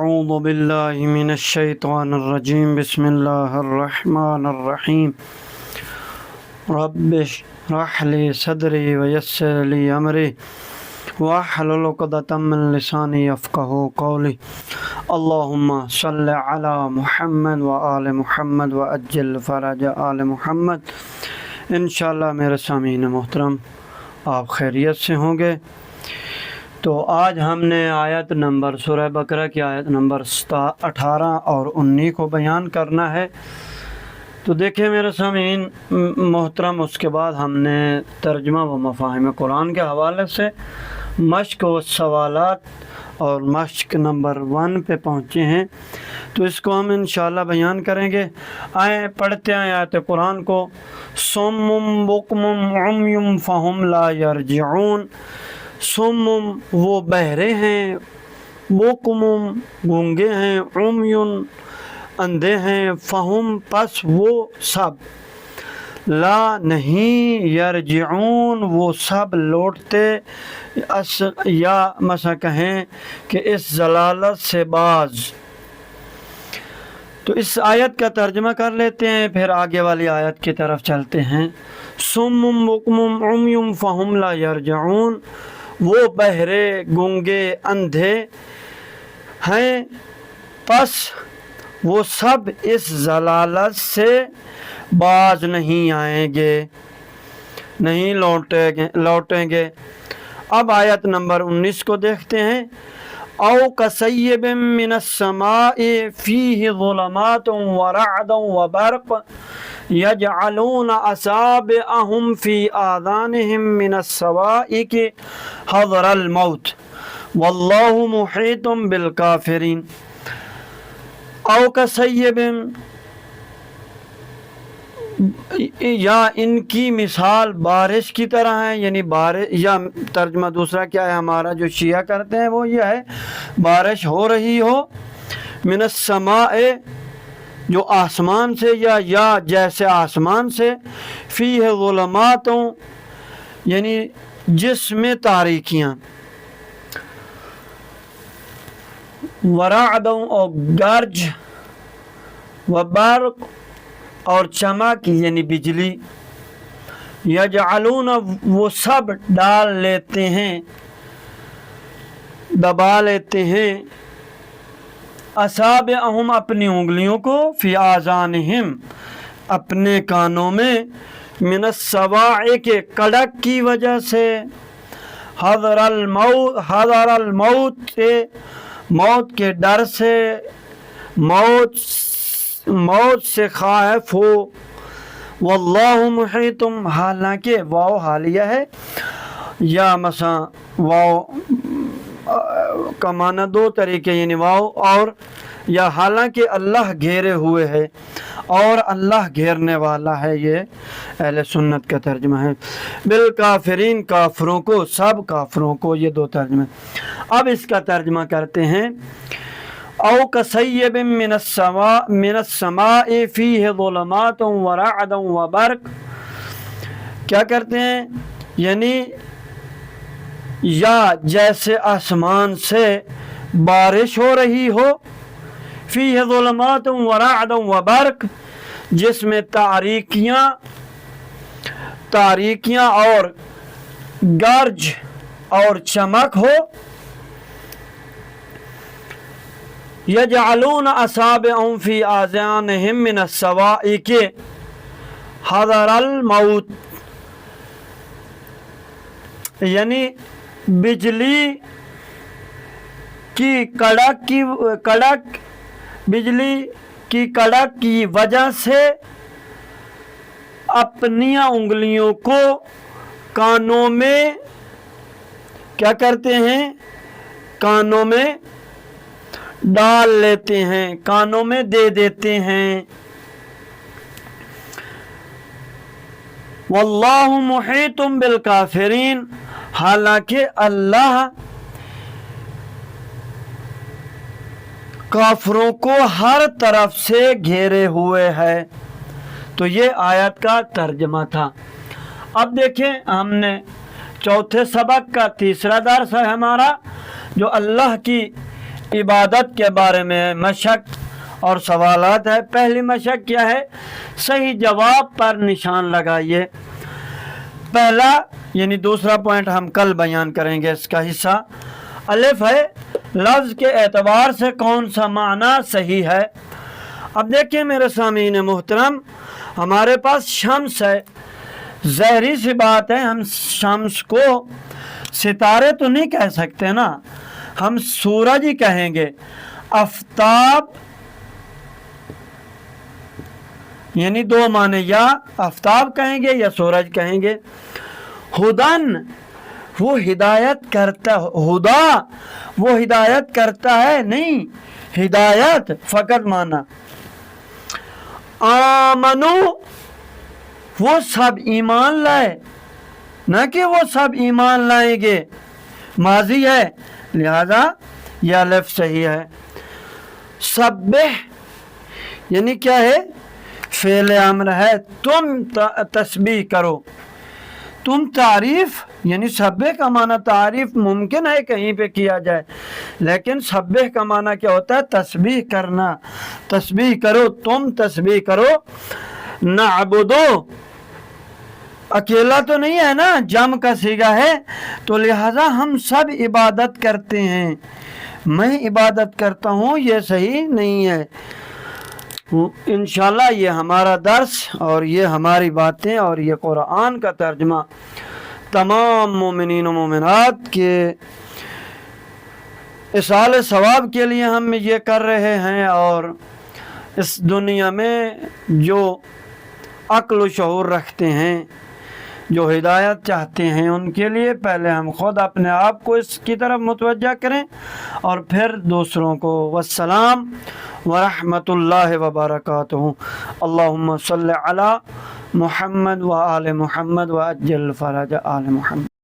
اعوذ باللہ من الشیطان الرجیم بسم اللہ الرحمن الرحیم رب اشرح لی صدری ویسر لی امری واحلل عقدۃ من لسانی یفقہوا قولی اللہم صل علی محمد وآل محمد وعجل فرج آل محمد۔ انشاءاللہ میرے سامعین محترم آپ خیریت سے ہوں گے۔ تو آج ہم نے آیت نمبر سورہ بقرہ کی آیت نمبر 18 اور 19 کو بیان کرنا ہے۔ تو دیکھیں میرے سامعین محترم، اس کے بعد ہم نے ترجمہ و مفاہیم قرآن کے حوالے سے مشق و سوالات اور مشق نمبر 1 پہ پہنچے ہیں، تو اس کو ہم انشاءاللہ بیان کریں گے۔ آئیں پڑھتے ہیں آیت قرآن کو۔ صم بکم عمی فہم لا یرجعون، صم وہ بہرے ہیں، بکم گونگے ہیں، عمی اندھے ہیں، فہم پس وہ سب، لا نہیں، یرجعون وہ سب لوٹتے، یا مثلا کہیں کہ اس ضلالت سے باز۔ تو اس آیت کا ترجمہ کر لیتے ہیں، پھر آگے والی آیت کی طرف چلتے ہیں۔ صم بکم عمی فہم لا یرجعون، وہ بہرے گونگے اندھے ہیں، پس وہ سب اس ضلالت سے باز نہیں آئیں گے، نہیں لوٹیں گے۔ اب آیت نمبر 19 کو دیکھتے ہیں۔ او کصیب من السماء فیہ ظلمات ورعد وبرق یجعلون اصابعهم فی آذانهم من الصواعق حذر الموت واللہ محیط بالکافرین۔ او کصیب، یا ان کی مثال بارش کی طرح ہے، یعنی بارش، یا ترجمہ دوسرا کیا ہے ہمارا جو شیعہ کرتے ہیں وہ یہ ہے بارش ہو رہی ہو، من السماء جو آسمان سے، یا جیسے آسمان سے، فیہ ظلمات یعنی جس میں تاریکیاں، ورعد اور گرج، وبرق اور چمک یعنی بجلی، یجعلون وہ سب ڈال لیتے ہیں، دبا لیتے ہیں، اصابعہم اپنی انگلیوں کو، فی آذانہم اپنے کانوں میں، من الصواعق کڑک کی وجہ سے، حذر الموت موت کے ڈر سے، موت سے خائف ہو، واللہ محیط، حالانکہ واو حالیہ ہے، یا مثلا واو کا معنی دو طریقے، یعنی واو اور یا حالانکہ اللہ گھیرے ہوئے ہے اور اللہ گھیرنے والا ہے، یہ اہل سنت کا ترجمہ ہے۔ بالکافرین کافروں کو، سب کافروں کو، یہ دو ترجمے۔ اب اس کا ترجمہ کرتے ہیں۔ او کصیب من السماء فیہ ظلمات ورعد وبرق، کیا کرتے ہیں، یعنی یا جیسے آسمان سے بارش ہو رہی ہو، فیہ ظلمات ورعد وبرق جس میں تاریکیاں اور گرج اور چمک ہو، یجعلون اصابعہم فی آذانہم من الصواعق حذر الموت، یعنی بجلی کی کڑک کی وجہ سے اپنی انگلیوں کو کانوں میں کیا کرتے ہیں، کانوں میں ڈال لیتے ہیں، کانوں میں دے دیتے ہیں۔ واللہ محیط بالکافرین، حالانکہ اللہ کافروں کو ہر طرف سے گھیرے ہوئے ہے۔ تو یہ آیت کا ترجمہ تھا۔ اب دیکھیں، ہم نے چوتھے سبق کا تیسرا درس ہے ہمارا، جو اللہ کی عبادت کے بارے میں مشق اور سوالات ہے۔ پہلی مشق کیا ہے؟ صحیح جواب پر نشان لگائیے۔ پہلا یعنی دوسرا پوائنٹ ہم کل بیان کریں گے اس کا حصہ۔ الف ہے، لفظ کے اعتبار سے کون سا معنی صحیح ہے۔ اب دیکھیں میرے سامعین محترم، ہمارے پاس شمس ہے، ظاہری سی بات ہے ہم شمس کو ستارے تو نہیں کہہ سکتے نا، ہم سورج ہی کہیں گے۔ آفتاب یعنی دو معنی، یا آفتاب کہیں گے یا سورج کہیں گے۔ ہدن وہ ہدایت کرتا، ہدا وہ ہدایت کرتا ہے، نہیں ہدایت فقط معنی۔ آمنو وہ سب ایمان لائے، نہ کہ وہ سب ایمان لائیں گے، ماضی ہے لہذا یہ الف صحیح ہے۔ سبح یعنی کیا ہے؟ فعل امر ہے، تم تسبیح کرو، تم تعریف یعنی سبح کا معنی تعریف ممکن ہے کہیں پہ کیا جائے، لیکن سبح کا معنی کیا ہوتا ہے؟ تسبیح کرنا، تسبیح کرو، تم تسبیح کرو۔ نعبدو اکیلا تو نہیں ہے نا، جمع کا صیغہ ہے، تو لہذا ہم سب عبادت کرتے ہیں، میں عبادت کرتا ہوں یہ صحیح نہیں ہے۔ انشاءاللہ یہ ہمارا درس اور یہ ہماری باتیں اور یہ قرآن کا ترجمہ تمام مومنین و مومنات کے اصال ثواب کے لیے ہم یہ کر رہے ہیں، اور اس دنیا میں جو عقل و شعور رکھتے ہیں، جو ہدایت چاہتے ہیں، ان کے لیے پہلے ہم خود اپنے آپ کو اس کی طرف متوجہ کریں اور پھر دوسروں کو۔ والسلام ورحمۃ اللہ وبرکاتہ۔ اللہم صلی علی محمد و آل محمد و عجل فرج آل محمد۔